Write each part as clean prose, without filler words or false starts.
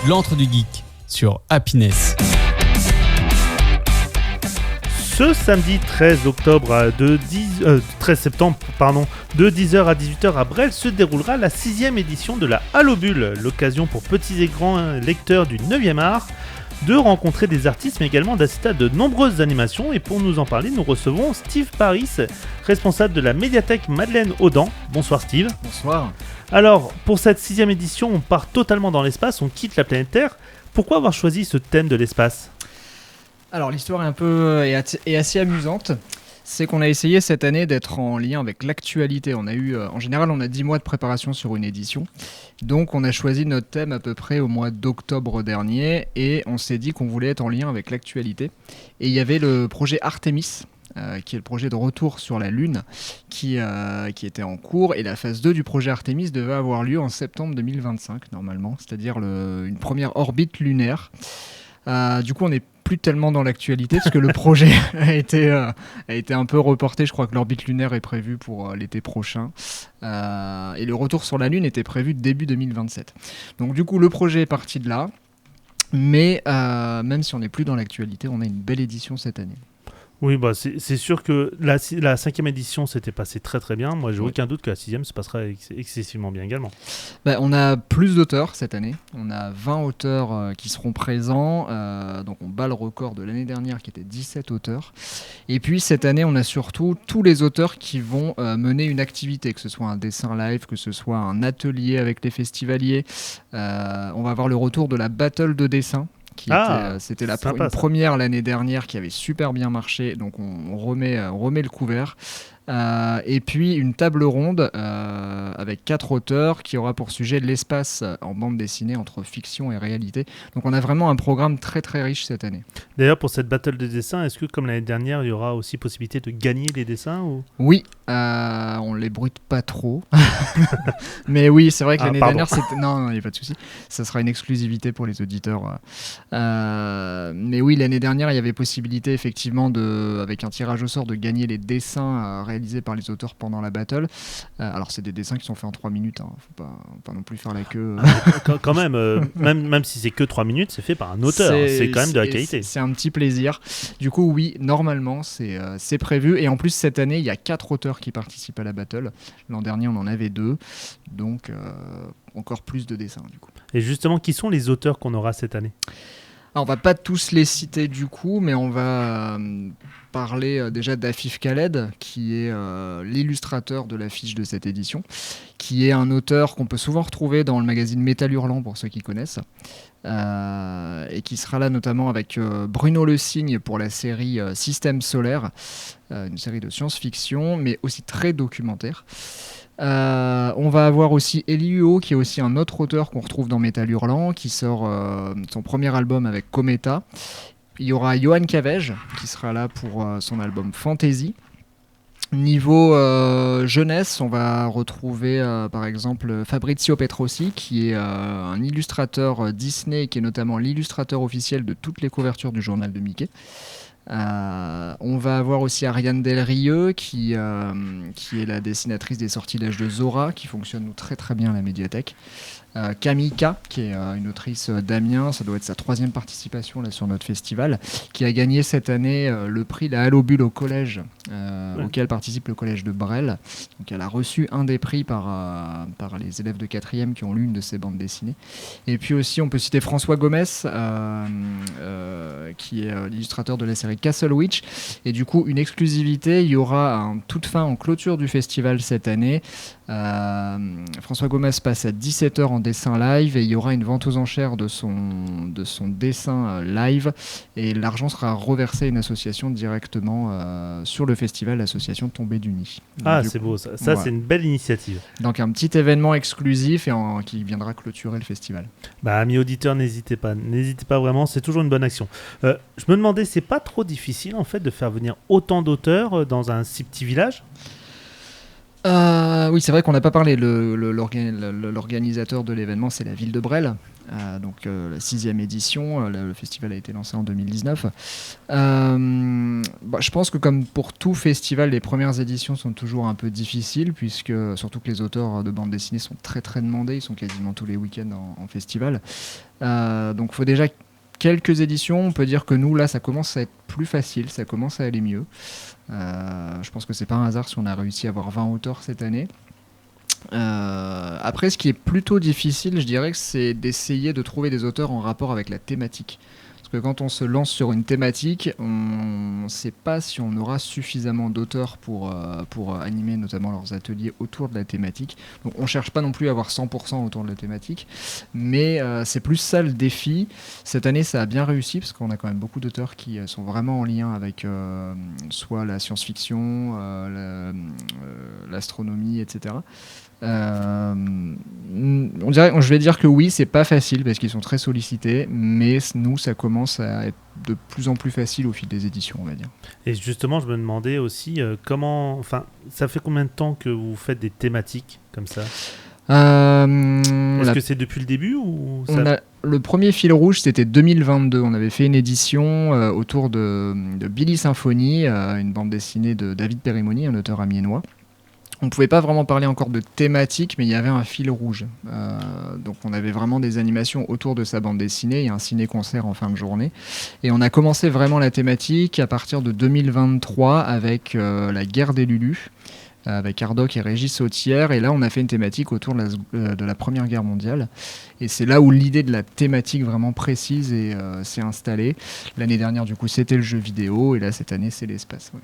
L'antre du geek sur Happiness. Ce samedi 13 septembre, de 10h à 18h à Bresles se déroulera la 6e édition de la Hallobule, l'occasion pour petits et grands lecteurs du 9e art de rencontrer des artistes mais également d'assister à de nombreuses animations. Et pour nous en parler, nous recevons Steve Paris, responsable de la médiathèque Madeleine Audan. Bonsoir Steve. Bonsoir. Alors, pour cette 6e édition, on part totalement dans l'espace, on quitte la planète Terre. Pourquoi avoir choisi ce thème de l'espace ? Alors l'histoire est assez amusante. C'est qu'on a essayé cette année d'être en lien avec l'actualité. On a eu, en général, on a 10 mois de préparation sur une édition. Donc on a choisi notre thème à peu près au mois d'octobre dernier et on s'est dit qu'on voulait être en lien avec l'actualité. Et il y avait le projet Artemis, qui est le projet de retour sur la Lune, qui était en cours. Et la phase 2 du projet Artemis devait avoir lieu en septembre 2025, normalement, c'est-à-dire une première orbite lunaire. Du coup, on n'est plus tellement dans l'actualité, parce que le projet a été un peu reporté. Je crois que l'orbite lunaire est prévue pour l'été prochain. Et le retour sur la Lune était prévu début 2027. Donc du coup, le projet est parti de là. Mais même si on n'est plus dans l'actualité, on a une belle édition cette année. Oui, c'est sûr que la 5e édition s'était passée très très bien. Moi, j'ai aucun doute que la 6e se passera excessivement bien également. On a plus d'auteurs cette année. On a 20 auteurs qui seront présents. Donc on bat le record de l'année dernière qui était 17 auteurs. Et puis cette année, on a surtout tous les auteurs qui vont mener une activité, que ce soit un dessin live, que ce soit un atelier avec les festivaliers. On va avoir le retour de la battle de dessin. C'était une première l'année dernière qui avait super bien marché, donc on remet le couvert. Et puis une table ronde avec 4 auteurs qui aura pour sujet l'espace en bande dessinée entre fiction et réalité. Donc on a vraiment un programme très très riche cette année. D'ailleurs, pour cette battle de dessins, est-ce que comme l'année dernière, il y aura aussi possibilité de gagner les dessins ou... Oui, on les brute pas trop. Mais oui, c'est vrai que l'année dernière, c'était... Non, il n'y a pas de souci. Ça sera une exclusivité pour les auditeurs. Mais oui, l'année dernière, il y avait possibilité effectivement avec un tirage au sort de gagner les dessins réalisés par les auteurs pendant la battle. Alors c'est des dessins qui sont faits en 3 minutes, hein. Faut pas non plus faire la queue. Quand même si c'est que 3 minutes, c'est fait par un auteur, c'est quand même de la qualité. C'est un petit plaisir. Du coup oui, normalement c'est prévu, et en plus cette année il y a 4 auteurs qui participent à la battle. L'an dernier on en avait 2, donc encore plus de dessins du coup. Et justement, qui sont les auteurs qu'on aura cette année ? Alors, on va pas tous les citer du coup, mais on va parler déjà d'Afif Khaled, qui est l'illustrateur de l'affiche de cette édition, qui est un auteur qu'on peut souvent retrouver dans le magazine Métal Hurlant pour ceux qui connaissent, et qui sera là notamment avec Bruno Le Signe pour la série Système Solaire, une série de science-fiction, mais aussi très documentaire. On va avoir aussi Eli Huo, qui est aussi un autre auteur qu'on retrouve dans Métal Hurlant, qui sort son premier album avec Cometa. Il y aura Johan Cavege qui sera là pour son album Fantasy. Niveau jeunesse, on va retrouver par exemple Fabrizio Petrosi, qui est un illustrateur Disney, qui est notamment l'illustrateur officiel de toutes les couvertures du journal de Mickey. On va avoir aussi Ariane Delrieux qui est la dessinatrice des sortilèges de Zora, qui fonctionne très très bien à la médiathèque. Kamika, qui est une autrice d'Amiens, ça doit être sa 3e participation là, sur notre festival, qui a gagné cette année le prix La Hallobule au collège, auquel participe le collège de Bresles. Donc elle a reçu un des prix par les élèves de 4e qui ont lu une de ses bandes dessinées. Et puis aussi on peut citer François Gomez, qui est l'illustrateur de la série Castle Witch. Et du coup une exclusivité, il y aura toute fin en clôture du festival cette année. François Gomez passe à 17h en dessin live, et il y aura une vente aux enchères de son dessin live, et l'argent sera reversé à une association directement sur le festival, l'association Tombée du Nid. C'est beau, ça ouais. C'est une belle initiative. Donc un petit événement exclusif qui viendra clôturer le festival. Amis auditeurs, n'hésitez pas vraiment, c'est toujours une bonne action. Je me demandais, c'est pas trop difficile en fait de faire venir autant d'auteurs dans un si petit village ? Oui, c'est vrai qu'on n'a pas parlé. L'organisateur de l'événement, c'est la ville de Bresles. Donc la 6e édition, le festival a été lancé en 2019. Je pense que comme pour tout festival, les premières éditions sont toujours un peu difficiles, puisque surtout que les auteurs de bande dessinée sont très très demandés, ils sont quasiment tous les week-ends en festival. Donc il faut déjà quelques éditions. On peut dire que nous, là, ça commence à être plus facile, ça commence à aller mieux. Je pense que c'est pas un hasard si on a réussi à avoir 20 auteurs cette année. Après, ce qui est plutôt difficile, je dirais que c'est d'essayer de trouver des auteurs en rapport avec la thématique. Parce que quand on se lance sur une thématique, on ne sait pas si on aura suffisamment d'auteurs pour animer notamment leurs ateliers autour de la thématique. Donc on ne cherche pas non plus à avoir 100% autour de la thématique, mais c'est plus ça le défi. Cette année, ça a bien réussi, parce qu'on a quand même beaucoup d'auteurs qui sont vraiment en lien avec soit la science-fiction, l'astronomie, etc. Je vais dire que oui, c'est pas facile parce qu'ils sont très sollicités, mais nous, ça commence à être de plus en plus facile au fil des éditions, on va dire. Et justement, je me demandais aussi ça fait combien de temps que vous faites des thématiques comme ça ? Est-ce que c'est depuis le début ou ça... Le premier fil rouge, c'était 2022. On avait fait une édition autour de Billy Symphony, une bande dessinée de David Perimoni, un auteur amiénois. On ne pouvait pas vraiment parler encore de thématique, mais il y avait un fil rouge. Donc on avait vraiment des animations autour de sa bande dessinée et un ciné-concert en fin de journée. Et on a commencé vraiment la thématique à partir de 2023 avec la guerre des Lulus, avec Hardock et Régis Sautière. Et là, on a fait une thématique autour de la Première Guerre mondiale. Et c'est là où l'idée de la thématique vraiment précise s'est installée. L'année dernière, du coup, c'était le jeu vidéo. Et là, cette année, c'est l'espace. Ouais.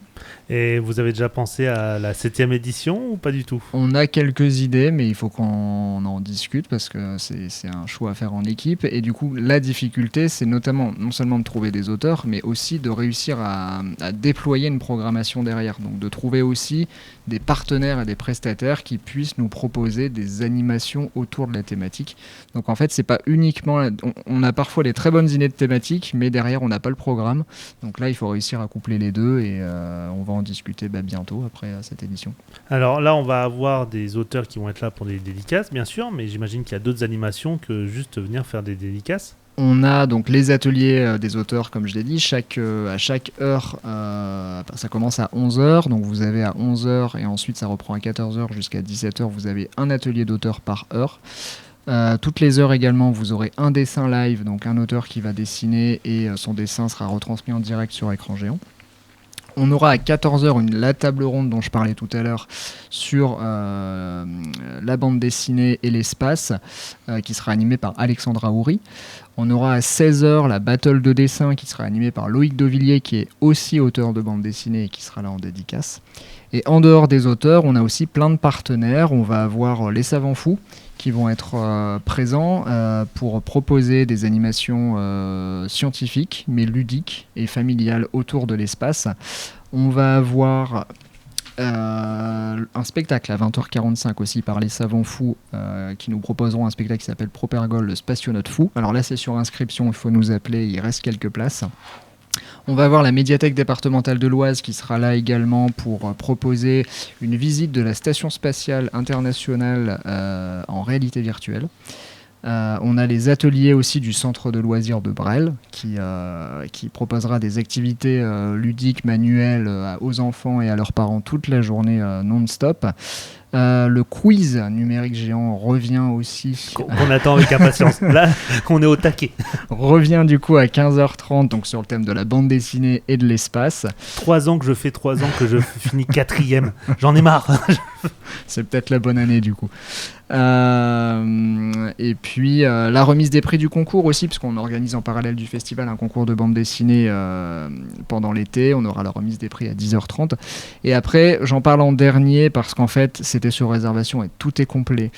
Et vous avez déjà pensé à la 7e édition ou pas du tout ? On a quelques idées, mais il faut qu'on en discute parce que c'est un choix à faire en équipe. Et du coup, la difficulté, c'est notamment non seulement de trouver des auteurs, mais aussi de réussir à déployer une programmation derrière. Donc de trouver aussi des partenaires et des prestataires qui puissent nous proposer des animations autour de la thématique. Donc en fait, c'est pas uniquement... On a parfois des très bonnes idées de thématique, mais derrière, on n'a pas le programme. Donc là, il faut réussir à coupler les deux et on va en discuter bientôt après cette édition. Alors là, on va avoir des auteurs qui vont être là pour des dédicaces, bien sûr, mais j'imagine qu'il y a d'autres animations que juste venir faire des dédicaces. On a donc les ateliers des auteurs, comme je l'ai dit, à chaque heure, ça commence à 11h, donc vous avez à 11h et ensuite ça reprend à 14h jusqu'à 17h, vous avez un atelier d'auteur par heure. Toutes les heures également, vous aurez un dessin live, donc un auteur qui va dessiner et son dessin sera retransmis en direct sur écran géant. On aura à 14h la table ronde dont je parlais tout à l'heure sur la bande dessinée et l'espace qui sera animée par Alexandra Houry. On aura à 16h la battle de dessin qui sera animée par Loïc Devilliers qui est aussi auteur de bande dessinée et qui sera là en dédicace. Et en dehors des auteurs, on a aussi plein de partenaires. On va avoir les Savants Fous qui vont être présents pour proposer des animations scientifiques, mais ludiques et familiales autour de l'espace. On va avoir un spectacle à 20h45 aussi par les Savants Fous qui nous proposeront un spectacle qui s'appelle Propergol, le spationaute fou. Alors là, c'est sur inscription, il faut nous appeler, il reste quelques places. On va avoir la médiathèque départementale de l'Oise qui sera là également pour proposer une visite de la station spatiale internationale en réalité virtuelle. On a les ateliers aussi du centre de loisirs de Bresles qui proposera des activités ludiques, manuelles aux enfants et à leurs parents toute la journée non-stop. Le quiz numérique géant revient aussi. Qu'on attend avec impatience. Là, on est au taquet. Revient du coup à 15h30, donc sur le thème de la bande dessinée et de l'espace. 3 ans que je finis 4e. J'en ai marre. C'est peut-être la bonne année du coup. Et puis la remise des prix du concours aussi, puisqu'on organise en parallèle du festival un concours de bande dessinée pendant l'été. On aura la remise des prix à 10h30. Et après, j'en parle en dernier parce qu'en fait, c'était sur réservation et tout est complet.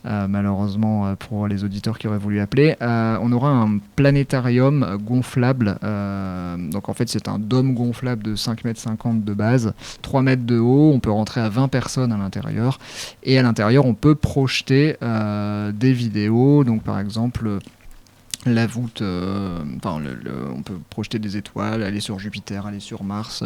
Malheureusement pour les auditeurs qui auraient voulu appeler. On aura un planétarium gonflable. Donc en fait, c'est un dôme gonflable de 5,50 m de base, 3 mètres de haut. On peut rentrer à 20 personnes à l'intérieur. Et à l'intérieur, on peut projeter des vidéos. Donc par exemple, la voûte, on peut projeter des étoiles, aller sur Jupiter, aller sur Mars.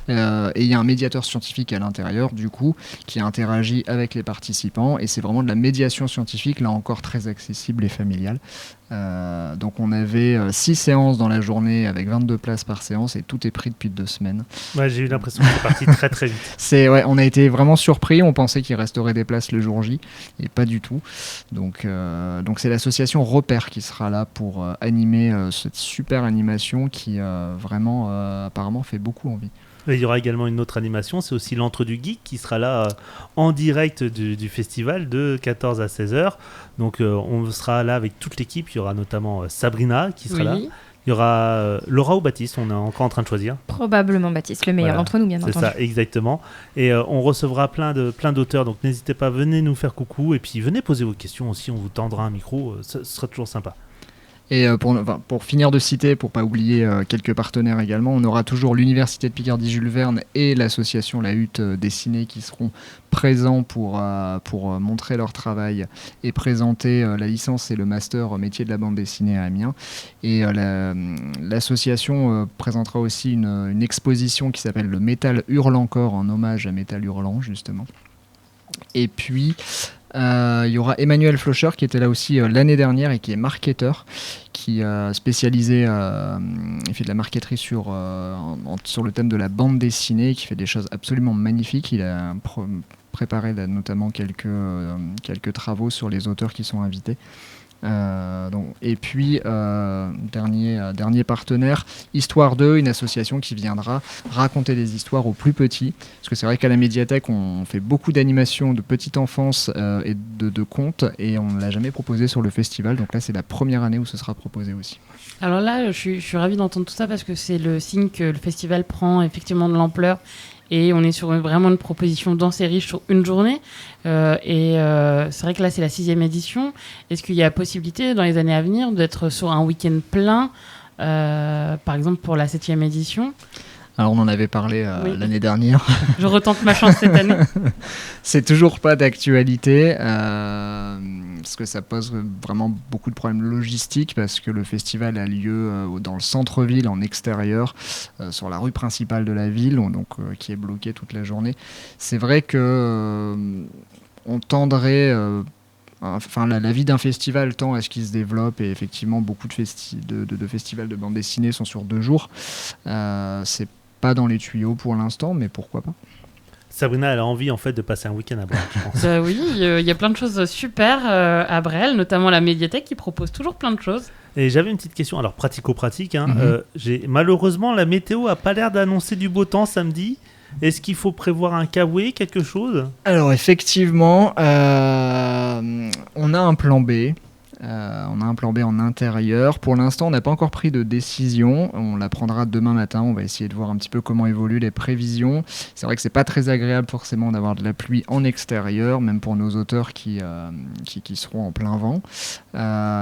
Et il y a un médiateur scientifique à l'intérieur, du coup, qui interagit avec les participants. Et c'est vraiment de la médiation scientifique, là encore très accessible et familiale. Donc on avait 6 séances dans la journée avec 22 places par séance et tout est pris depuis 2 semaines. Ouais, j'ai eu l'impression que c'est parti très très vite. On a été vraiment surpris, on pensait qu'il resterait des places le jour J et pas du tout. Donc c'est l'association Repère qui sera là pour animer cette super animation qui vraiment apparemment fait beaucoup envie. Il y aura également une autre animation, c'est aussi l'Antre du Geek qui sera là en direct du festival de 14 à 16h. Donc on sera là avec toute l'équipe, il y aura notamment Sabrina qui sera là. Il y aura Laura ou Baptiste, on est encore en train de choisir. Probablement Baptiste, le meilleur d'entre nous bien entendu. C'est ça, exactement. Et on recevra plein d'auteurs, donc n'hésitez pas, venez nous faire coucou et puis venez poser vos questions aussi, on vous tendra un micro, ce sera toujours sympa. Et pour finir de citer, pour pas oublier quelques partenaires également, on aura toujours l'Université de Picardie Jules Verne et l'association La Hutte Dessinée qui seront présents pour montrer leur travail et présenter la licence et le master métier de la bande dessinée à Amiens. Et l'association présentera aussi une exposition qui s'appelle Le Métal hurle encore, en hommage à Métal hurlant justement. Et puis il y aura Emmanuel Flocher qui était là aussi l'année dernière et qui est marketeur, qui a spécialisé, il fait de la marqueterie sur le thème de la bande dessinée, qui fait des choses absolument magnifiques. Il a préparé là, notamment quelques travaux sur les auteurs qui sont invités. Et puis dernier partenaire, Histoire 2, une association qui viendra raconter des histoires aux plus petits, parce que c'est vrai qu'à la médiathèque on fait beaucoup d'animations de petite enfance et de contes, et on ne l'a jamais proposé sur le festival, donc là c'est la première année où ce sera proposé aussi. Alors là je suis ravie d'entendre tout ça parce que c'est le signe que le festival prend effectivement de l'ampleur. Et on est sur vraiment une proposition dense et riche sur une journée. C'est vrai que là, c'est la 6e édition. Est-ce qu'il y a possibilité, dans les années à venir, d'être sur un week-end plein, par exemple pour la 7e édition ? Alors on en avait parlé l'année dernière. Je retente ma chance cette année. C'est toujours pas d'actualité, parce que ça pose vraiment beaucoup de problèmes logistiques, parce que le festival a lieu dans le centre-ville, en extérieur, sur la rue principale de la ville, donc qui est bloquée toute la journée. C'est vrai que on tendrait... la vie d'un festival tend à ce qu'il se développe, et effectivement beaucoup de festivals de bande dessinée sont sur 2 jours. C'est pas dans les tuyaux pour l'instant, mais pourquoi pas. Sabrina, elle a envie en fait de passer un week-end à Brel, je pense. Oui, il y a plein de choses super à Brel, notamment la médiathèque qui propose toujours plein de choses. Et j'avais une petite question, alors pratico-pratique. Malheureusement, la météo a pas l'air d'annoncer du beau temps samedi. Est-ce qu'il faut prévoir un kawaii, quelque chose ? Alors effectivement, on a un plan B. On a un plan B en intérieur. Pour l'instant, on n'a pas encore pris de décision. On la prendra demain matin. On va essayer de voir un petit peu comment évoluent les prévisions. C'est vrai que c'est pas très agréable forcément d'avoir de la pluie en extérieur, même pour nos auteurs qui seront en plein vent.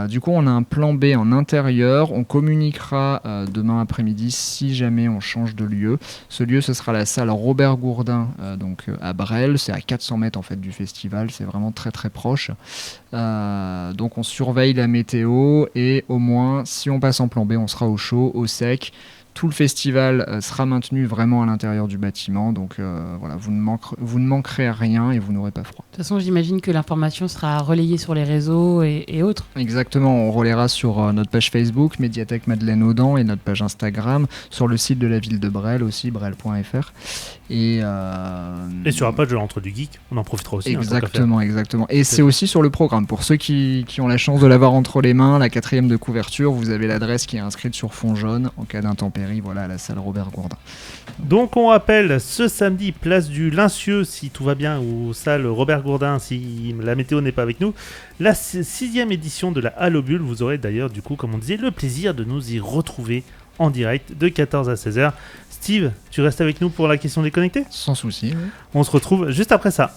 Du coup, on a un plan B en intérieur. On communiquera demain après-midi si jamais on change de lieu. Ce lieu, ce sera la salle Robert Gourdin, donc à Brel. C'est à 400 mètres en fait du festival. C'est vraiment très très proche. Donc on surveille la météo, et au moins si on passe en plan B, on sera au chaud, au sec. Tout le festival sera maintenu vraiment à l'intérieur du bâtiment, donc voilà, vous ne manquerez à rien et vous n'aurez pas froid. De toute façon, j'imagine que l'information sera relayée sur les réseaux et autres. Exactement, on relaiera sur notre page Facebook, Médiathèque Madeleine Audan, et notre page Instagram, sur le site de la ville de Brel aussi, brel.fr. Et sur la page de l'Entre du Geek, on en profitera aussi. Exactement. Et c'est aussi sur le programme. Pour ceux qui ont la chance de l'avoir entre les mains, la 4e de couverture, vous avez l'adresse qui est inscrite sur fond jaune en cas d'intempérie. Voilà, à la salle Robert Gourdin. Donc on rappelle, ce samedi, place du Lincieux, si tout va bien, ou salle Robert Gourdin, si la météo n'est pas avec nous, la 6e édition de la Hallobule. Vous aurez d'ailleurs, du coup, comme on disait, le plaisir de nous y retrouver en direct de 14 à 16h. Steve, tu restes avec nous pour la question déconnectée ? Sans souci. Oui. On se retrouve juste après ça.